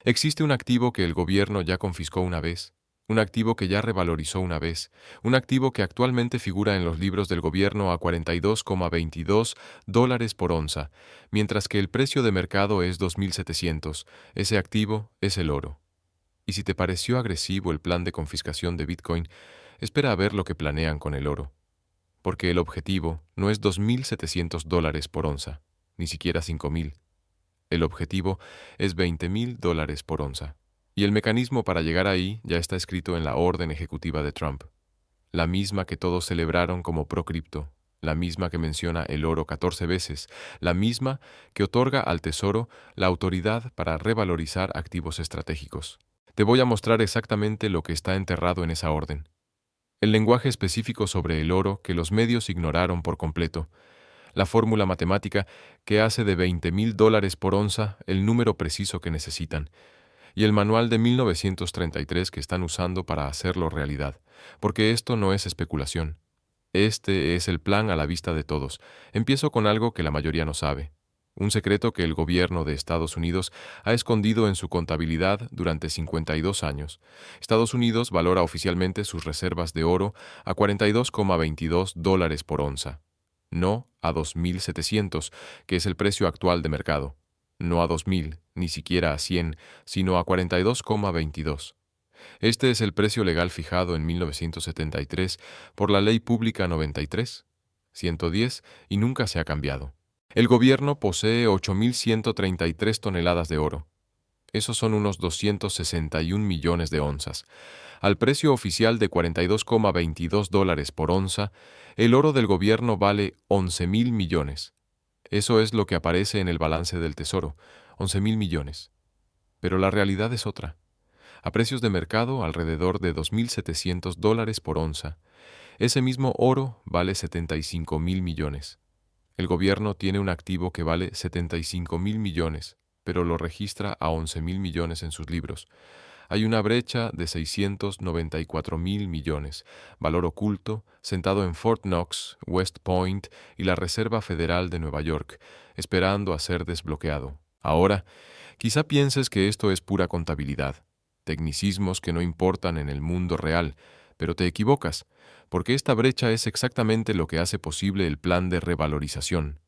Existe un activo que el gobierno ya confiscó una vez, un activo que ya revalorizó una vez, un activo que actualmente figura en los libros del gobierno a 42,22 dólares por onza, mientras que el precio de mercado es 2.700. Ese activo es el oro. Y si te pareció agresivo el plan de confiscación de Bitcoin, espera a ver lo que planean con el oro, porque el objetivo no es 2.700 dólares por onza, ni siquiera 5.000. El objetivo es 20.000 dólares por onza. Y el mecanismo para llegar ahí ya está escrito en la orden ejecutiva de Trump, la misma que todos celebraron como pro-cripto, la misma que menciona el oro 14 veces, la misma que otorga al Tesoro la autoridad para revalorizar activos estratégicos. Te voy a mostrar exactamente lo que está enterrado en esa orden. El lenguaje específico sobre el oro que los medios ignoraron por completo, la fórmula matemática que hace de 20.000 dólares por onza el número preciso que necesitan, y el manual de 1933 que están usando para hacerlo realidad, porque esto no es especulación. Este es el plan a la vista de todos. Empiezo con algo que la mayoría no sabe. Un secreto que el gobierno de Estados Unidos ha escondido en su contabilidad durante 52 años. Estados Unidos valora oficialmente sus reservas de oro a 42,22 dólares por onza, no a 2.700, que es el precio actual de mercado, no a 2.000, ni siquiera a 100, sino a 42,22. Este es el precio legal fijado en 1973 por la Ley Pública 93, 110 y nunca se ha cambiado. El gobierno posee 8.133 toneladas de oro. Esos son unos 261 millones de onzas. Al precio oficial de 42,22 dólares por onza, el oro del gobierno vale 11.000 millones. Eso es lo que aparece en el balance del Tesoro, 11.000 millones. Pero la realidad es otra. A precios de mercado, alrededor de 2.700 dólares por onza. Ese mismo oro vale 75.000 millones. El gobierno tiene un activo que vale 75.000 millones, pero lo registra a 11.000 millones en sus libros. Hay una brecha de 694.000 millones, valor oculto, sentado en Fort Knox, West Point y la Reserva Federal de Nueva York, esperando a ser desbloqueado. Ahora, quizá pienses que esto es pura contabilidad, tecnicismos que no importan en el mundo real, pero te equivocas, porque esta brecha es exactamente lo que hace posible el plan de revalorización.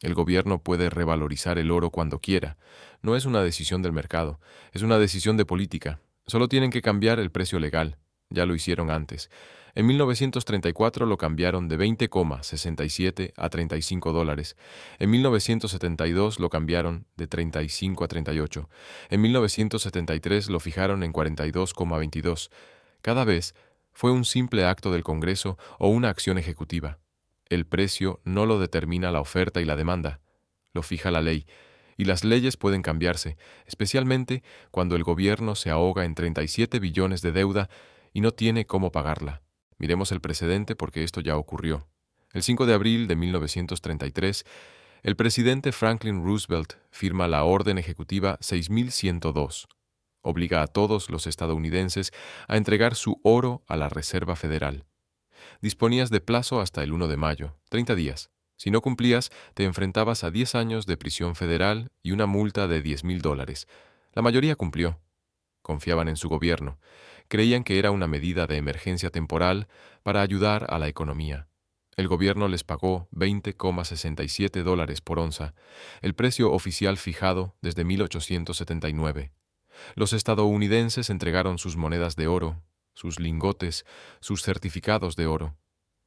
El gobierno puede revalorizar el oro cuando quiera. No es una decisión del mercado, es una decisión de política. Solo tienen que cambiar el precio legal. Ya lo hicieron antes. En 1934 lo cambiaron de 20,67 a 35 dólares. En 1972 lo cambiaron de 35 a 38. En 1973 lo fijaron en 42,22. Cada vez fue un simple acto del Congreso o una acción ejecutiva. El precio no lo determina la oferta y la demanda, lo fija la ley, y las leyes pueden cambiarse, especialmente cuando el gobierno se ahoga en 37 billones de deuda y no tiene cómo pagarla. Miremos el precedente porque esto ya ocurrió. El 5 de abril de 1933, el presidente Franklin Roosevelt firma la Orden Ejecutiva 6102. Obliga a todos los estadounidenses a entregar su oro a la Reserva Federal. Disponías de plazo hasta el 1 de mayo, 30 días. Si no cumplías, te enfrentabas a 10 años de prisión federal y una multa de 10.000 dólares. La mayoría cumplió. Confiaban en su gobierno. Creían que era una medida de emergencia temporal para ayudar a la economía. El gobierno les pagó 20,67 dólares por onza, el precio oficial fijado desde 1879. Los estadounidenses entregaron sus monedas de oro, sus lingotes, sus certificados de oro.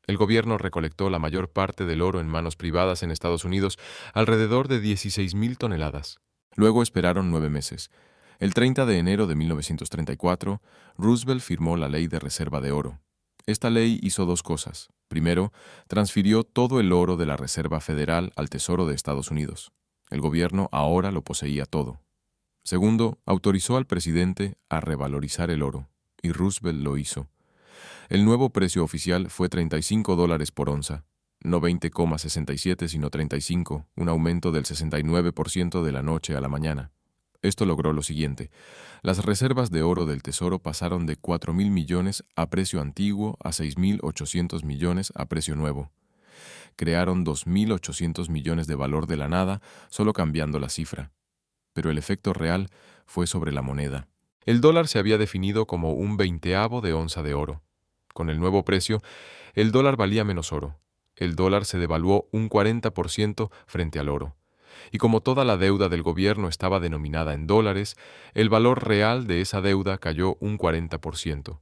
El gobierno recolectó la mayor parte del oro en manos privadas en Estados Unidos, alrededor de 16.000 toneladas. Luego esperaron 9 meses. El 30 de enero de 1934, Roosevelt firmó la Ley de Reserva de Oro. Esta ley hizo dos cosas. Primero, transfirió todo el oro de la Reserva Federal al Tesoro de Estados Unidos. El gobierno ahora lo poseía todo. Segundo, autorizó al presidente a revalorizar el oro, y Roosevelt lo hizo. El nuevo precio oficial fue 35 dólares por onza, no 20,67 sino 35, un aumento del 69% de la noche a la mañana. Esto logró lo siguiente: las reservas de oro del Tesoro pasaron de 4.000 millones a precio antiguo a 6.800 millones a precio nuevo. Crearon 2.800 millones de valor de la nada solo cambiando la cifra. Pero el efecto real fue sobre la moneda. El dólar se había definido como un veinteavo de onza de oro. Con el nuevo precio, el dólar valía menos oro. El dólar se devaluó un 40% frente al oro. Y como toda la deuda del gobierno estaba denominada en dólares, el valor real de esa deuda cayó un 40%.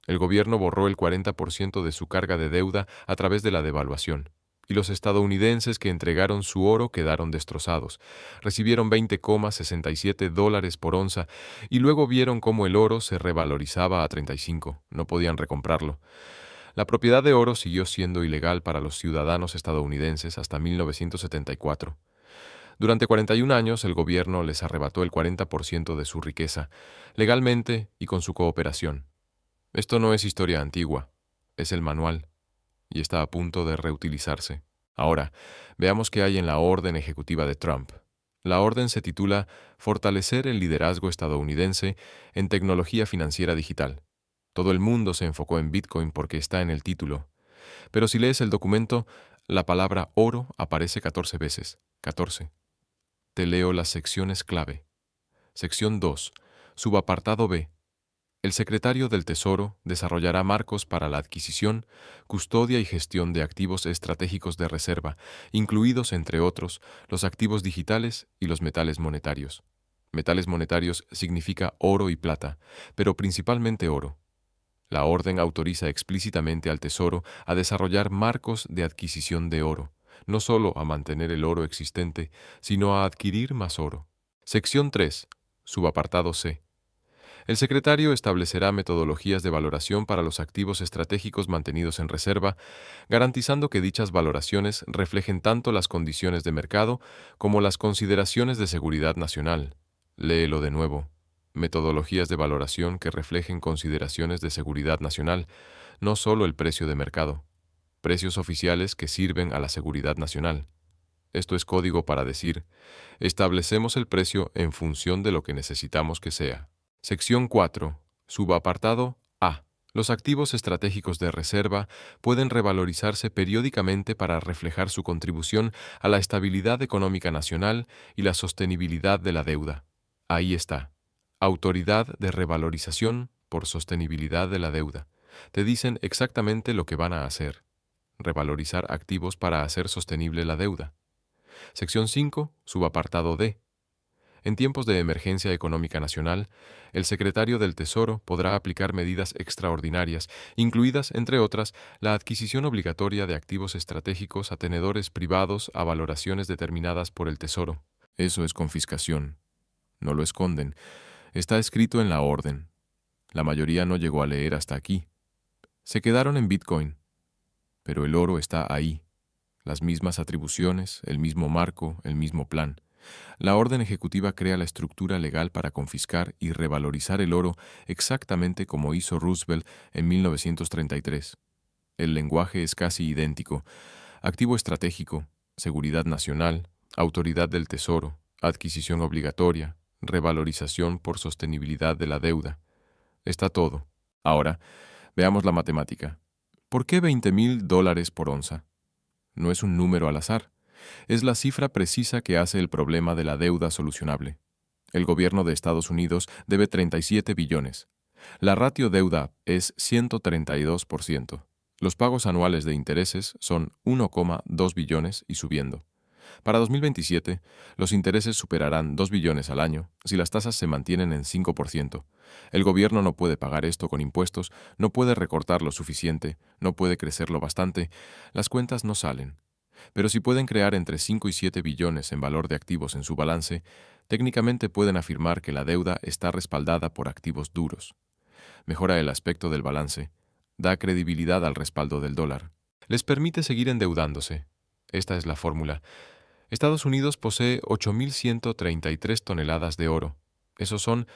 El gobierno borró el 40% de su carga de deuda a través de la devaluación, y los estadounidenses que entregaron su oro quedaron destrozados. Recibieron $20,67 por onza y luego vieron cómo el oro se revalorizaba a 35. No podían recomprarlo. La propiedad de oro siguió siendo ilegal para los ciudadanos estadounidenses hasta 1974. Durante 41 años el gobierno les arrebató el 40% de su riqueza, legalmente y con su cooperación. Esto no es historia antigua, es el manual, y está a punto de reutilizarse. Ahora, veamos qué hay en la orden ejecutiva de Trump. La orden se titula Fortalecer el liderazgo estadounidense en tecnología financiera digital. Todo el mundo se enfocó en Bitcoin porque está en el título. Pero si lees el documento, la palabra oro aparece 14 veces. 14. Te leo las secciones clave. Sección 2. Subapartado B. El secretario del Tesoro desarrollará marcos para la adquisición, custodia y gestión de activos estratégicos de reserva, incluidos, entre otros, los activos digitales y los metales monetarios. Metales monetarios significa oro y plata, pero principalmente oro. La orden autoriza explícitamente al Tesoro a desarrollar marcos de adquisición de oro, no solo a mantener el oro existente, sino a adquirir más oro. Sección 3. Subapartado C. El secretario establecerá metodologías de valoración para los activos estratégicos mantenidos en reserva, garantizando que dichas valoraciones reflejen tanto las condiciones de mercado como las consideraciones de seguridad nacional. Léelo de nuevo. Metodologías de valoración que reflejen consideraciones de seguridad nacional, no solo el precio de mercado. Precios oficiales que sirven a la seguridad nacional. Esto es código para decir, establecemos el precio en función de lo que necesitamos que sea. Sección 4. Subapartado A. Los activos estratégicos de reserva pueden revalorizarse periódicamente para reflejar su contribución a la estabilidad económica nacional y la sostenibilidad de la deuda. Ahí está. Autoridad de revalorización por sostenibilidad de la deuda. Te dicen exactamente lo que van a hacer. Revalorizar activos para hacer sostenible la deuda. Sección 5. Subapartado D. En tiempos de emergencia económica nacional, el secretario del Tesoro podrá aplicar medidas extraordinarias, incluidas, entre otras, la adquisición obligatoria de activos estratégicos a tenedores privados a valoraciones determinadas por el Tesoro. Eso es confiscación. No lo esconden. Está escrito en la orden. La mayoría no llegó a leer hasta aquí. Se quedaron en Bitcoin. Pero el oro está ahí. Las mismas atribuciones, el mismo marco, el mismo plan. La orden ejecutiva crea la estructura legal para confiscar y revalorizar el oro exactamente como hizo Roosevelt en 1933. El lenguaje es casi idéntico. Activo estratégico, seguridad nacional, autoridad del Tesoro, adquisición obligatoria, revalorización por sostenibilidad de la deuda. Está todo. Ahora, veamos la matemática. ¿Por qué $20,000 por onza? No es un número al azar. Es la cifra precisa que hace el problema de la deuda solucionable. El gobierno de Estados Unidos debe 37 billones. La ratio deuda es 132%. Los pagos anuales de intereses son 1,2 billones y subiendo. Para 2027, los intereses superarán 2 billones al año si las tasas se mantienen en 5%. El gobierno no puede pagar esto con impuestos, no puede recortar lo suficiente, no puede crecerlo bastante. Las cuentas no salen. Pero si pueden crear entre 5 y 7 billones en valor de activos en su balance, técnicamente pueden afirmar que la deuda está respaldada por activos duros. Mejora el aspecto del balance, da credibilidad al respaldo del dólar. Les permite seguir endeudándose. Esta es la fórmula. Estados Unidos posee 8.133 toneladas de oro. Esos son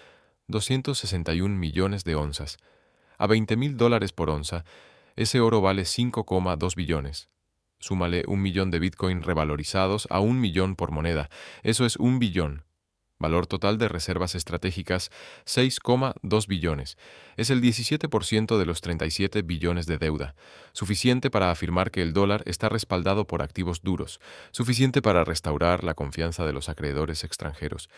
261 millones de onzas. A $20,000 por onza, ese oro vale 5,2 billones. Súmale 1 millón de Bitcoin revalorizados a 1 millón por moneda. Eso es 1 billón. Valor total de reservas estratégicas, 6,2 billones. Es el 17% de los 37 billones de deuda. Suficiente para afirmar que el dólar está respaldado por activos duros. Suficiente para restaurar la confianza de los acreedores extranjeros.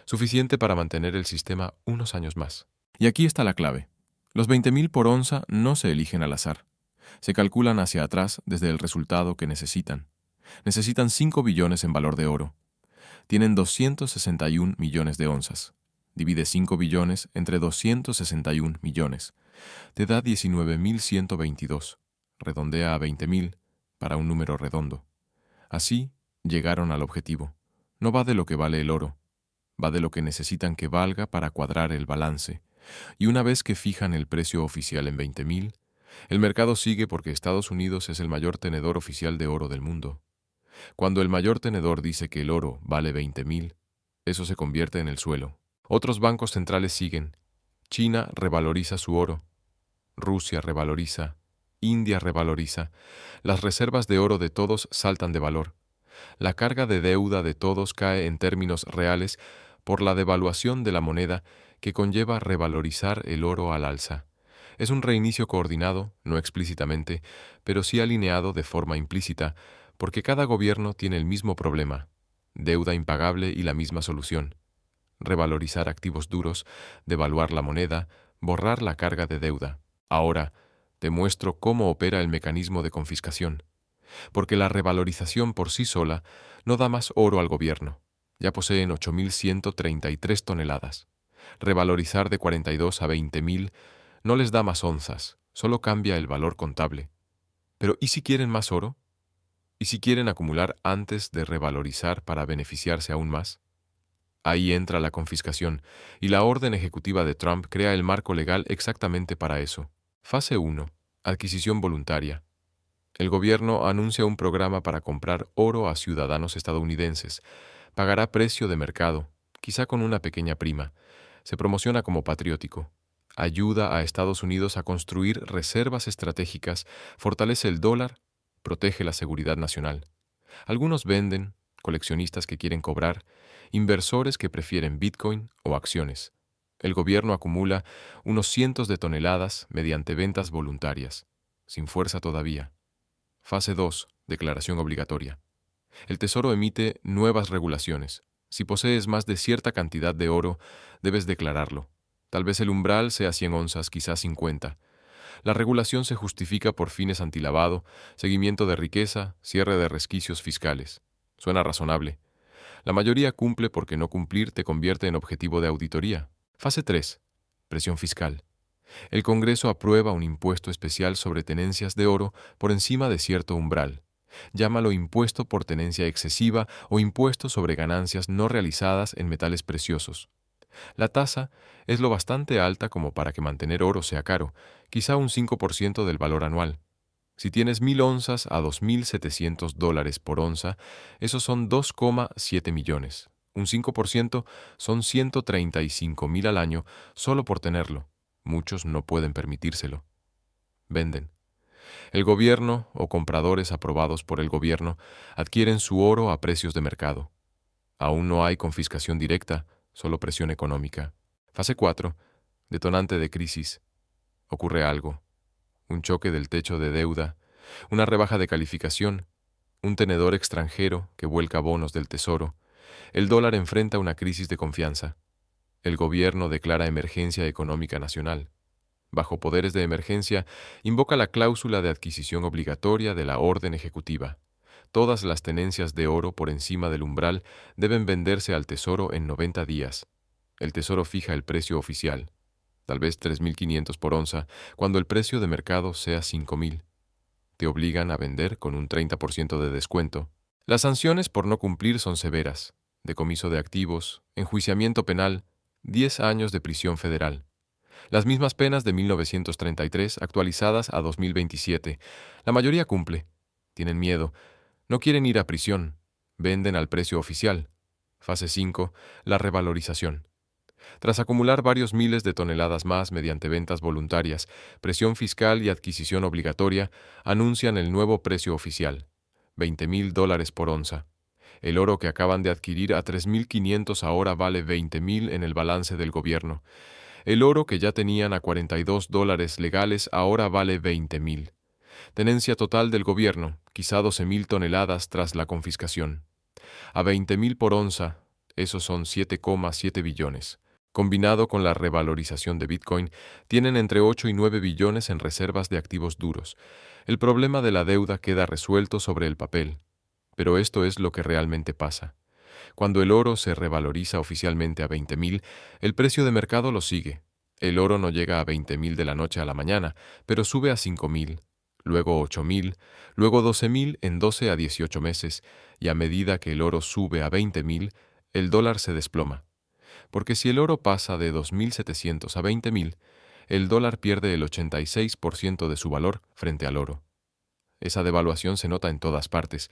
suficiente para mantener el sistema unos años más. Y aquí está la clave. Los 20.000 por onza no se eligen al azar. Se calculan hacia atrás desde el resultado que necesitan. Necesitan 5 billones en valor de oro. Tienen 261 millones de onzas. Divide 5 billones entre 261 millones. Te da 19.122. Redondea a 20.000 para un número redondo. Así llegaron al objetivo. No va de lo que vale el oro, va de lo que necesitan que valga para cuadrar el balance. Y una vez que fijan el precio oficial en 20.000, el mercado sigue porque Estados Unidos es el mayor tenedor oficial de oro del mundo. Cuando el mayor tenedor dice que el oro vale 20.000, eso se convierte en el suelo. Otros bancos centrales siguen. China revaloriza su oro. Rusia revaloriza. India revaloriza. Las reservas de oro de todos saltan de valor. La carga de deuda de todos cae en términos reales por la devaluación de la moneda que conlleva revalorizar el oro al alza. Es un reinicio coordinado, no explícitamente, pero sí alineado de forma implícita, porque cada gobierno tiene el mismo problema, deuda impagable y la misma solución: revalorizar activos duros, devaluar la moneda, borrar la carga de deuda. Ahora, te muestro cómo opera el mecanismo de confiscación, porque la revalorización por sí sola no da más oro al gobierno. Ya poseen 8.133 toneladas. Revalorizar de 42 a 20.000 no les da más onzas, solo cambia el valor contable. Pero ¿y si quieren más oro? ¿Y si quieren acumular antes de revalorizar para beneficiarse aún más? Ahí entra la confiscación, y la orden ejecutiva de Trump crea el marco legal exactamente para eso. Fase 1. Adquisición voluntaria. El gobierno anuncia un programa para comprar oro a ciudadanos estadounidenses. Pagará precio de mercado, quizá con una pequeña prima. Se promociona como patriótico. Ayuda a Estados Unidos a construir reservas estratégicas, fortalece el dólar, protege la seguridad nacional. Algunos venden, coleccionistas que quieren cobrar, inversores que prefieren Bitcoin o acciones. El gobierno acumula unos cientos de toneladas mediante ventas voluntarias, sin fuerza todavía. Fase 2. Declaración obligatoria. El Tesoro emite nuevas regulaciones. Si posees más de cierta cantidad de oro, debes declararlo. Tal vez el umbral sea 100 onzas, quizás 50. La regulación se justifica por fines antilavado, seguimiento de riqueza, cierre de resquicios fiscales. Suena razonable. La mayoría cumple porque no cumplir te convierte en objetivo de auditoría. Fase 3. Presión fiscal. El Congreso aprueba un impuesto especial sobre tenencias de oro por encima de cierto umbral. Llámalo impuesto por tenencia excesiva o impuesto sobre ganancias no realizadas en metales preciosos. La tasa es lo bastante alta como para que mantener oro sea caro, quizá un 5% del valor anual. Si tienes 1.000 onzas a $2.700 por onza, esos son 2,7 millones. Un 5% son 135.000 al año solo por tenerlo. Muchos no pueden permitírselo. Venden. El gobierno o compradores aprobados por el gobierno adquieren su oro a precios de mercado. Aún no hay confiscación directa, solo presión económica. Fase 4. Detonante de crisis. Ocurre algo. Un choque del techo de deuda, una rebaja de calificación, un tenedor extranjero que vuelca bonos del tesoro. El dólar enfrenta una crisis de confianza. El gobierno declara emergencia económica nacional. Bajo poderes de emergencia, invoca la cláusula de adquisición obligatoria de la orden ejecutiva. Todas las tenencias de oro por encima del umbral deben venderse al Tesoro en 90 días. El Tesoro fija el precio oficial, tal vez 3.500 por onza, cuando el precio de mercado sea 5.000. Te obligan a vender con un 30% de descuento. Las sanciones por no cumplir son severas: decomiso de activos, enjuiciamiento penal, 10 años de prisión federal. Las mismas penas de 1933 actualizadas a 2027. La mayoría cumple. Tienen miedo. No quieren ir a prisión. Venden al precio oficial. Fase 5. La revalorización. Tras acumular varios miles de toneladas más mediante ventas voluntarias, presión fiscal y adquisición obligatoria, anuncian el nuevo precio oficial: $20.000 por onza. El oro que acaban de adquirir a 3.500 ahora vale 20.000 en el balance del gobierno. El oro que ya tenían a $42 legales ahora vale 20.000. Tenencia total del gobierno, quizá 12.000 toneladas tras la confiscación. A 20.000 por onza, Esos son 7,7 billones. Combinado con la revalorización de Bitcoin, tienen entre 8 y 9 billones en reservas de activos duros. El problema de la deuda queda resuelto sobre el papel, pero esto es lo que realmente pasa. Cuando el oro se revaloriza oficialmente a 20.000, el precio de mercado lo sigue. El oro no llega a 20.000 de la noche a la mañana, pero sube a 5.000, luego 8.000, luego 12.000 en 12 a 18 meses, y a medida que el oro sube a 20.000, el dólar se desploma. Porque si el oro pasa de 2.700 a 20.000, el dólar pierde el 86% de su valor frente al oro. Esa devaluación se nota en todas partes.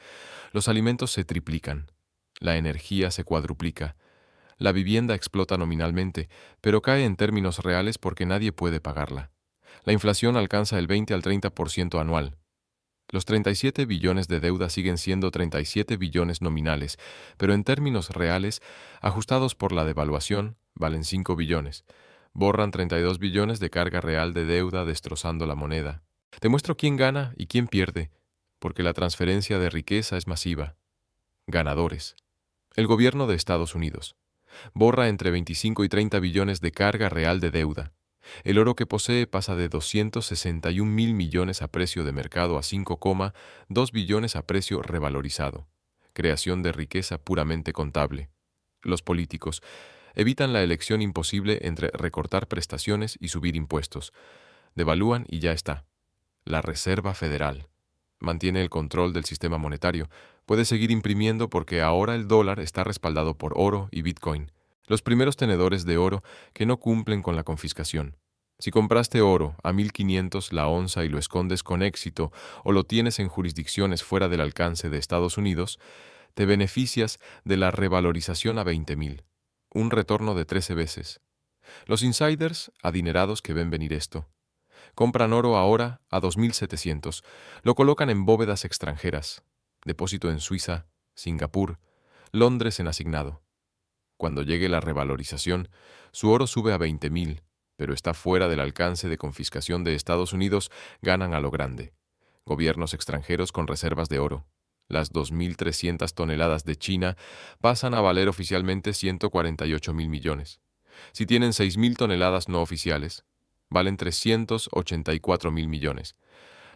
Los alimentos se triplican, la energía se cuadruplica, la vivienda explota nominalmente, pero cae en términos reales porque nadie puede pagarla. La inflación alcanza el 20 al 30% anual. Los 37 billones de deuda siguen siendo 37 billones nominales, pero en términos reales, ajustados por la devaluación, valen 5 billones. Borran 32 billones de carga real de deuda destrozando la moneda. Te muestro quién gana y quién pierde, porque la transferencia de riqueza es masiva. Ganadores. El gobierno de Estados Unidos. Borra entre 25 y 30 billones de carga real de deuda. El oro que posee pasa de 261 mil millones a precio de mercado a 5,2 billones a precio revalorizado. Creación de riqueza puramente contable. Los políticos evitan la elección imposible entre recortar prestaciones y subir impuestos. Devalúan y ya está. La Reserva Federal mantiene el control del sistema monetario. Puede seguir imprimiendo porque ahora el dólar está respaldado por oro y Bitcoin, los primeros tenedores de oro que no cumplen con la confiscación. Si compraste oro a 1.500 la onza y lo escondes con éxito o lo tienes en jurisdicciones fuera del alcance de Estados Unidos, te beneficias de la revalorización a 20.000, un retorno de 13 veces. Los insiders, adinerados que ven venir esto, compran oro ahora a 2.700, lo colocan en bóvedas extranjeras, depósito en Suiza, Singapur, Londres en asignado. Cuando llegue la revalorización, su oro sube a 20.000, pero está fuera del alcance de confiscación de Estados Unidos, ganan a lo grande. Gobiernos extranjeros con reservas de oro. Las 2.300 toneladas de China pasan a valer oficialmente 148.000 millones. Si tienen 6.000 toneladas no oficiales, valen 384.000 millones.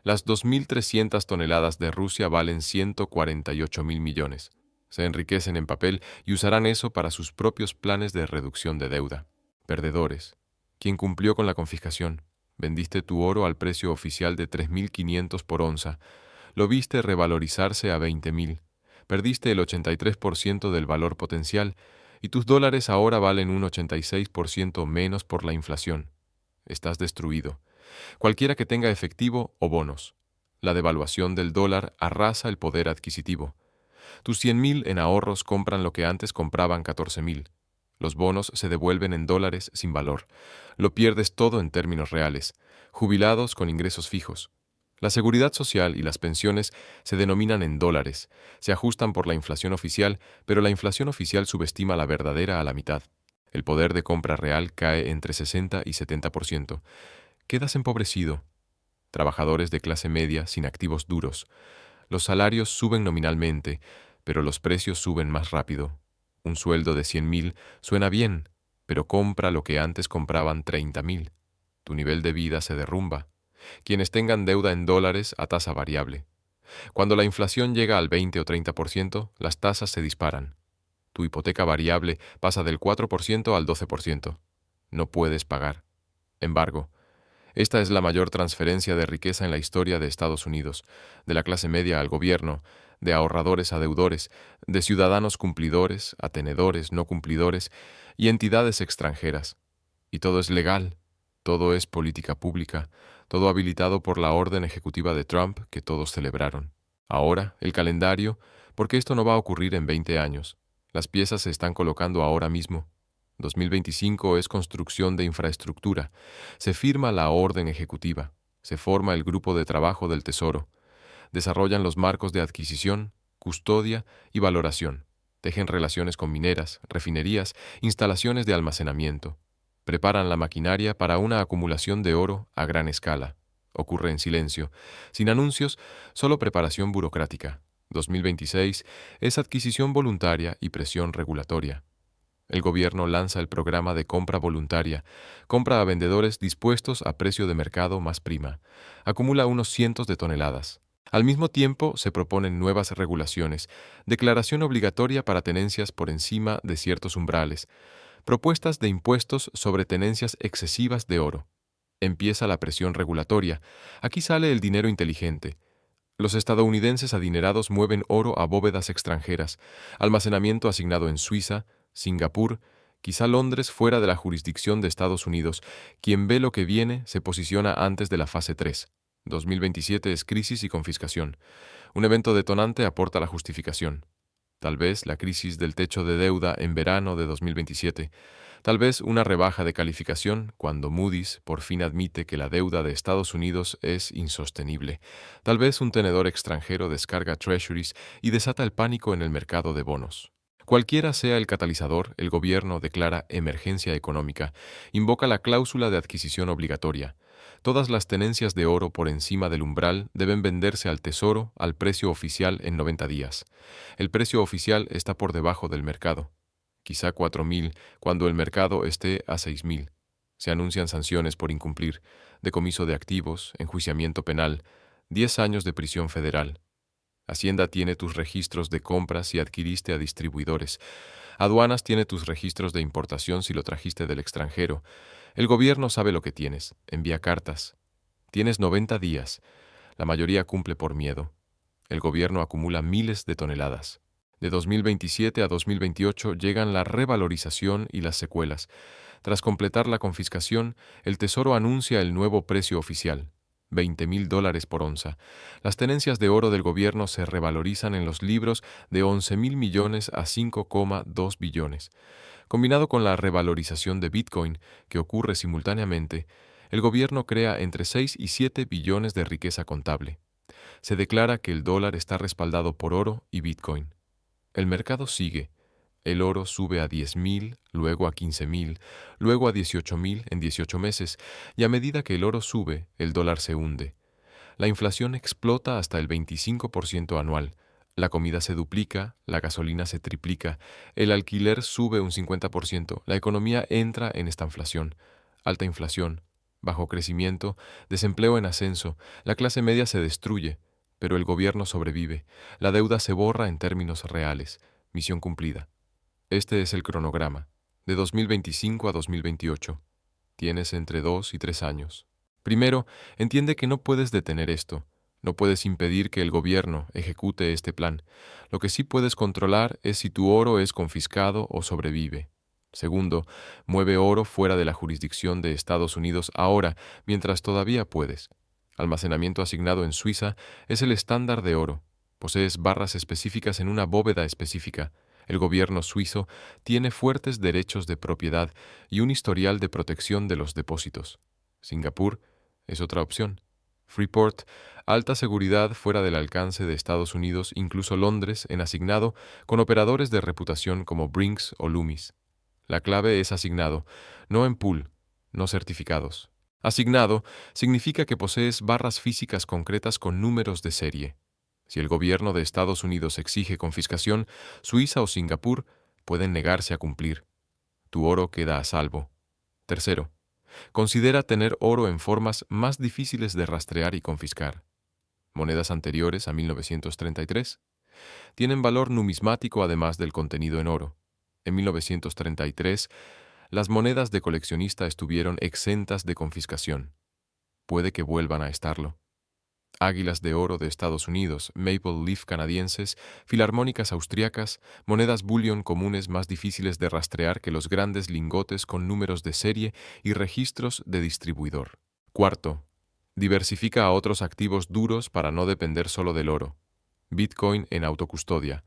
Las 2.300 toneladas de Rusia valen 148.000 millones. Se enriquecen en papel y usarán eso para sus propios planes de reducción de deuda. Perdedores. ¿Quién cumplió con la confiscación? Vendiste tu oro al precio oficial de 3.500 por onza. Lo viste revalorizarse a 20.000. Perdiste el 83% del valor potencial y tus dólares ahora valen un 86% menos por la inflación. Estás destruido. Cualquiera que tenga efectivo o bonos. La devaluación del dólar arrasa el poder adquisitivo. Tus 100.000 en ahorros compran lo que antes compraban 14.000. Los bonos se devuelven en dólares sin valor. Lo pierdes todo en términos reales. Jubilados con ingresos fijos. La seguridad social y las pensiones se denominan en dólares. Se ajustan por la inflación oficial, pero la inflación oficial subestima la verdadera a la mitad. El poder de compra real cae entre 60 y 70%. Quedas empobrecido. Trabajadores de clase media sin activos duros. Los salarios suben nominalmente, pero los precios suben más rápido. Un sueldo de 100.000 suena bien, pero compra lo que antes compraban 30.000. Tu nivel de vida se derrumba. Quienes tengan deuda en dólares a tasa variable. Cuando la inflación llega al 20 o 30%, las tasas se disparan. Tu hipoteca variable pasa del 4% al 12%. No puedes pagar. Embargo, esta es la mayor transferencia de riqueza en la historia de Estados Unidos, de la clase media al gobierno, de ahorradores a deudores, de ciudadanos cumplidores a tenedores no cumplidores y entidades extranjeras. Y todo es legal, todo es política pública, todo habilitado por la orden ejecutiva de Trump que todos celebraron. Ahora, el calendario, porque esto no va a ocurrir en 20 años. Las piezas se están colocando ahora mismo. 2025 es construcción de infraestructura. Se firma la orden ejecutiva. Se forma el grupo de trabajo del Tesoro. Desarrollan los marcos de adquisición, custodia y valoración. Tejen relaciones con mineras, refinerías, instalaciones de almacenamiento. Preparan la maquinaria para una acumulación de oro a gran escala. Ocurre en silencio, sin anuncios, solo preparación burocrática. 2026 es adquisición voluntaria y presión regulatoria. El gobierno lanza el programa de compra voluntaria, compra a vendedores dispuestos a precio de mercado más prima. Acumula unos cientos de toneladas. Al mismo tiempo, se proponen nuevas regulaciones, declaración obligatoria para tenencias por encima de ciertos umbrales, propuestas de impuestos sobre tenencias excesivas de oro. Empieza la presión regulatoria. Aquí sale el dinero inteligente. Los estadounidenses adinerados mueven oro a bóvedas extranjeras, almacenamiento asignado en Suiza, Singapur, quizá Londres fuera de la jurisdicción de Estados Unidos. Quien ve lo que viene se posiciona antes de la fase 3. 2027 es crisis y confiscación. Un evento detonante aporta la justificación. Tal vez la crisis del techo de deuda en verano de 2027. Tal vez una rebaja de calificación cuando Moody's por fin admite que la deuda de Estados Unidos es insostenible. Tal vez un tenedor extranjero descarga treasuries y desata el pánico en el mercado de bonos. Cualquiera sea el catalizador, el gobierno declara emergencia económica, invoca la cláusula de adquisición obligatoria. Todas las tenencias de oro por encima del umbral deben venderse al Tesoro al precio oficial en 90 días. El precio oficial está por debajo del mercado. Quizá 4.000, cuando el mercado esté a 6.000. Se anuncian sanciones por incumplir, decomiso de activos, enjuiciamiento penal, 10 años de prisión federal. Hacienda tiene tus registros de compras si adquiriste a distribuidores. Aduanas tiene tus registros de importación si lo trajiste del extranjero. El gobierno sabe lo que tienes, envía cartas. Tienes 90 días. La mayoría cumple por miedo. El gobierno acumula miles de toneladas. De 2027 a 2028 llegan la revalorización y las secuelas. Tras completar la confiscación, el Tesoro anuncia el nuevo precio oficial, $20.000 por onza. Las tenencias de oro del gobierno se revalorizan en los libros de 11.000 millones a 5,2 billones. Combinado con la revalorización de Bitcoin, que ocurre simultáneamente, el gobierno crea entre 6 y 7 billones de riqueza contable. Se declara que el dólar está respaldado por oro y Bitcoin. El mercado sigue. El oro sube a 10.000, luego a 15.000, luego a 18.000 en 18 meses, y a medida que el oro sube, el dólar se hunde. La inflación explota hasta el 25% anual. La comida se duplica, la gasolina se triplica, el alquiler sube un 50%, la economía entra en estanflación, alta inflación, bajo crecimiento, desempleo en ascenso, la clase media se destruye, pero el gobierno sobrevive, la deuda se borra en términos reales, misión cumplida. Este es el cronograma, de 2025 a 2028. Tienes entre 2 y 3 años. Primero, entiende que no puedes detener esto. No puedes impedir que el gobierno ejecute este plan. Lo que sí puedes controlar es si tu oro es confiscado o sobrevive. Segundo, mueve oro fuera de la jurisdicción de Estados Unidos ahora, mientras todavía puedes. Almacenamiento asignado en Suiza es el estándar de oro. Posees barras específicas en una bóveda específica. El gobierno suizo tiene fuertes derechos de propiedad y un historial de protección de los depósitos. Singapur es otra opción. Freeport, alta seguridad fuera del alcance de Estados Unidos, incluso Londres, en asignado, con operadores de reputación como Brinks o Loomis. La clave es asignado, no en pool, no certificados. Asignado significa que posees barras físicas concretas con números de serie. Si el gobierno de Estados Unidos exige confiscación, Suiza o Singapur pueden negarse a cumplir. Tu oro queda a salvo. Tercero, considera tener oro en formas más difíciles de rastrear y confiscar. Monedas anteriores a 1933 tienen valor numismático además del contenido en oro. En 1933, las monedas de coleccionista estuvieron exentas de confiscación. Puede que vuelvan a estarlo. Águilas de oro de Estados Unidos, Maple Leaf canadienses, filarmónicas austriacas, monedas bullion comunes más difíciles de rastrear que los grandes lingotes con números de serie y registros de distribuidor. Cuarto, diversifica a otros activos duros para no depender solo del oro. Bitcoin en autocustodia,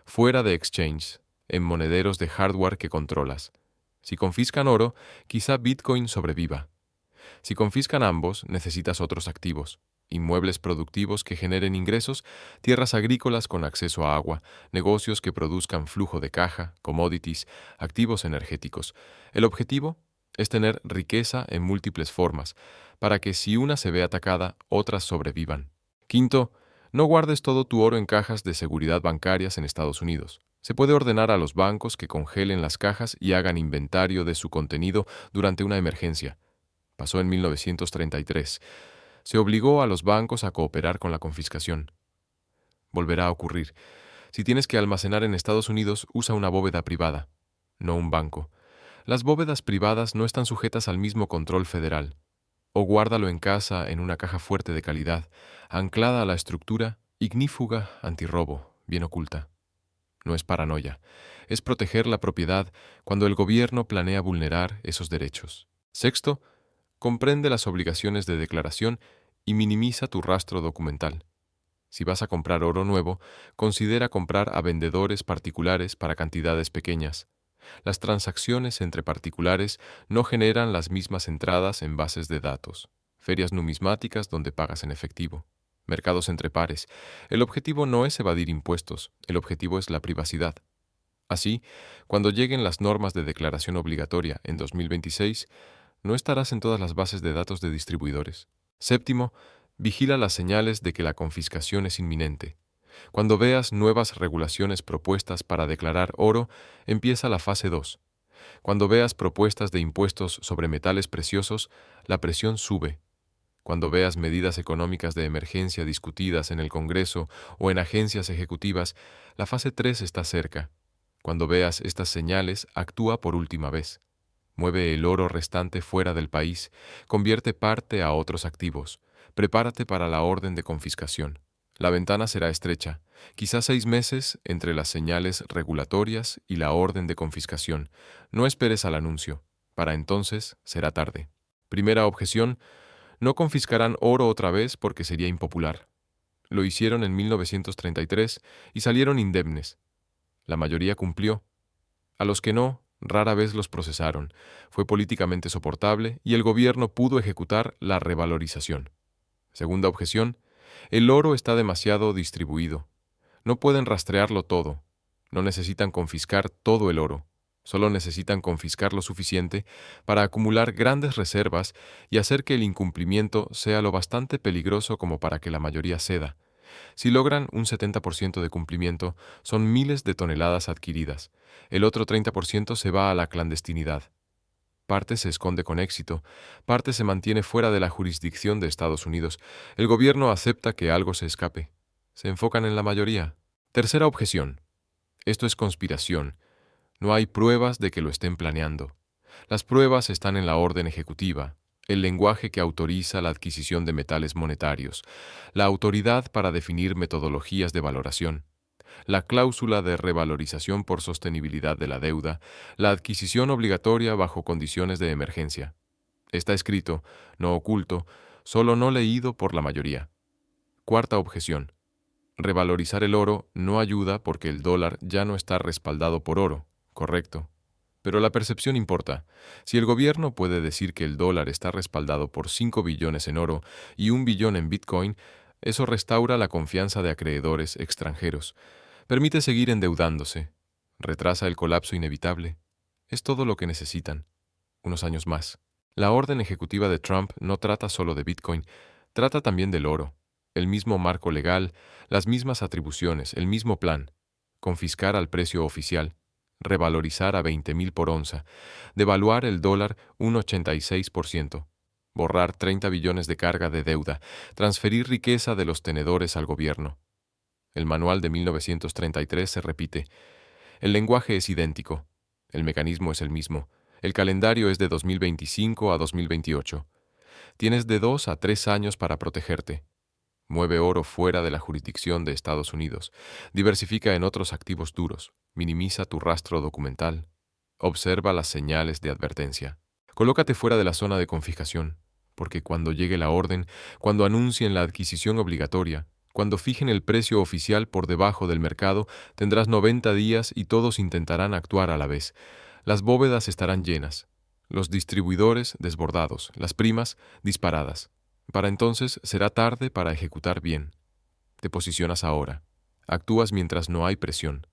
fuera de exchange, en monederos de hardware que controlas. Si confiscan oro, quizá Bitcoin sobreviva. Si confiscan ambos, necesitas otros activos. Inmuebles productivos que generen ingresos, tierras agrícolas con acceso a agua, negocios que produzcan flujo de caja, commodities, activos energéticos. El objetivo es tener riqueza en múltiples formas, para que si una se ve atacada, otras sobrevivan. Quinto, no guardes todo tu oro en cajas de seguridad bancarias en Estados Unidos. Se puede ordenar a los bancos que congelen las cajas y hagan inventario de su contenido durante una emergencia. Pasó en 1933. Se obligó a los bancos a cooperar con la confiscación. Volverá a ocurrir. Si tienes que almacenar en Estados Unidos, usa una bóveda privada, no un banco. Las bóvedas privadas no están sujetas al mismo control federal. O guárdalo en casa en una caja fuerte de calidad, anclada a la estructura, ignífuga, antirrobo, bien oculta. No es paranoia, es proteger la propiedad cuando el gobierno planea vulnerar esos derechos. Sexto, comprende las obligaciones de declaración y minimiza tu rastro documental. Si vas a comprar oro nuevo, considera comprar a vendedores particulares para cantidades pequeñas. Las transacciones entre particulares no generan las mismas entradas en bases de datos. Ferias numismáticas donde pagas en efectivo. Mercados entre pares. El objetivo no es evadir impuestos, el objetivo es la privacidad. Así, cuando lleguen las normas de declaración obligatoria en 2026, no estarás en todas las bases de datos de distribuidores. Séptimo, vigila las señales de que la confiscación es inminente. Cuando veas nuevas regulaciones propuestas para declarar oro, empieza la fase 2. Cuando veas propuestas de impuestos sobre metales preciosos, la presión sube. Cuando veas medidas económicas de emergencia discutidas en el Congreso o en agencias ejecutivas, la fase 3 está cerca. Cuando veas estas señales, actúa por última vez. Mueve el oro restante fuera del país, convierte parte a otros activos. Prepárate para la orden de confiscación. La ventana será estrecha, quizás 6 meses entre las señales regulatorias y la orden de confiscación. No esperes al anuncio. Para entonces será tarde. Primera objeción: no confiscarán oro otra vez porque sería impopular. Lo hicieron en 1933 y salieron indemnes. La mayoría cumplió. A los que no, rara vez los procesaron. Fue políticamente soportable y el gobierno pudo ejecutar la revalorización. Segunda objeción: el oro está demasiado distribuido. No pueden rastrearlo todo. No necesitan confiscar todo el oro. Solo necesitan confiscar lo suficiente para acumular grandes reservas y hacer que el incumplimiento sea lo bastante peligroso como para que la mayoría ceda. Si logran un 70% de cumplimiento, son miles de toneladas adquiridas. El otro 30% se va a la clandestinidad. Parte se esconde con éxito, parte se mantiene fuera de la jurisdicción de Estados Unidos. El gobierno acepta que algo se escape. Se enfocan en la mayoría. Tercera objeción: esto es conspiración. No hay pruebas de que lo estén planeando. Las pruebas están en la orden ejecutiva, el lenguaje que autoriza la adquisición de metales monetarios, la autoridad para definir metodologías de valoración, la cláusula de revalorización por sostenibilidad de la deuda, la adquisición obligatoria bajo condiciones de emergencia. Está escrito, no oculto, solo no leído por la mayoría. Cuarta objeción: revalorizar el oro no ayuda porque el dólar ya no está respaldado por oro, correcto. Pero la percepción importa. Si el gobierno puede decir que el dólar está respaldado por 5 billones en oro y 1 billón en Bitcoin, eso restaura la confianza de acreedores extranjeros. Permite seguir endeudándose. Retrasa el colapso inevitable. Es todo lo que necesitan. Unos años más. La orden ejecutiva de Trump no trata solo de Bitcoin, trata también del oro. El mismo marco legal, las mismas atribuciones, el mismo plan. Confiscar al precio oficial, revalorizar a 20,000 por onza, devaluar el dólar un 86%, borrar 30 billones de carga de deuda, transferir riqueza de los tenedores al gobierno. El manual de 1933 se repite. El lenguaje es idéntico. El mecanismo es el mismo. El calendario es de 2025 a 2028. Tienes de 2 a 3 años para protegerte. Mueve oro fuera de la jurisdicción de Estados Unidos. Diversifica en otros activos duros. Minimiza tu rastro documental. Observa las señales de advertencia. Colócate fuera de la zona de confiscación, porque cuando llegue la orden, cuando anuncien la adquisición obligatoria, cuando fijen el precio oficial por debajo del mercado, tendrás 90 días y todos intentarán actuar a la vez. Las bóvedas estarán llenas, los distribuidores desbordados, las primas disparadas. Para entonces será tarde para ejecutar bien. Te posicionas ahora. Actúas mientras no hay presión.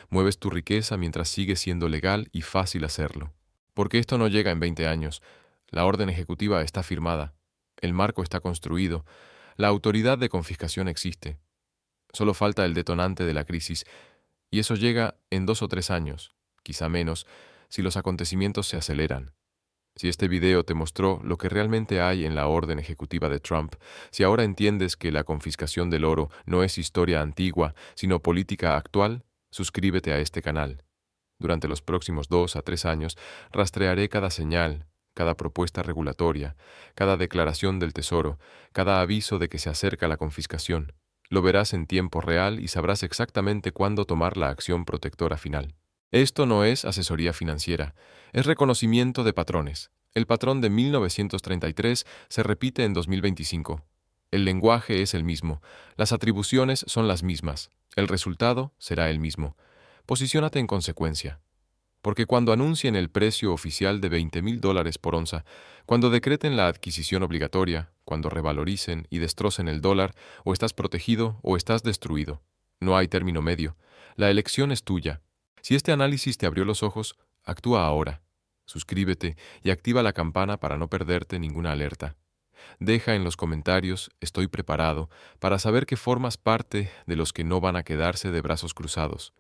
Mueves tu riqueza mientras sigue siendo legal y fácil hacerlo. Porque esto no llega en 20 años. La orden ejecutiva está firmada. El marco está construido. La autoridad de confiscación existe. Solo falta el detonante de la crisis, Y eso llega en 2 o 3 años, quizá menos, si los acontecimientos se aceleran. Si este video te mostró lo que realmente hay en la orden ejecutiva de Trump, si ahora entiendes que la confiscación del oro no es historia antigua, sino política actual, suscríbete a este canal. Durante los próximos 2 a 3 años, rastrearé cada señal, cada propuesta regulatoria, cada declaración del Tesoro, cada aviso de que se acerca la confiscación. Lo verás en tiempo real y sabrás exactamente cuándo tomar la acción protectora final. Esto no es asesoría financiera, es reconocimiento de patrones. El patrón de 1933 se repite en 2025. El lenguaje es el mismo, las atribuciones son las mismas, el resultado será el mismo. Posiciónate en consecuencia. Porque cuando anuncien el precio oficial de $20,000 por onza, cuando decreten la adquisición obligatoria, cuando revaloricen y destrocen el dólar, o estás protegido o estás destruido. No hay término medio. La elección es tuya. Si este análisis te abrió los ojos, actúa ahora. Suscríbete y activa la campana para no perderte ninguna alerta. Deja en los comentarios "Estoy preparado" para saber que formas parte de los que no van a quedarse de brazos cruzados.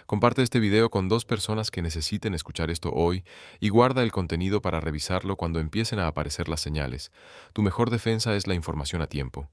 Comparte este video con 2 personas que necesiten escuchar esto hoy y guarda el contenido para revisarlo cuando empiecen a aparecer las señales. Tu mejor defensa es la información a tiempo.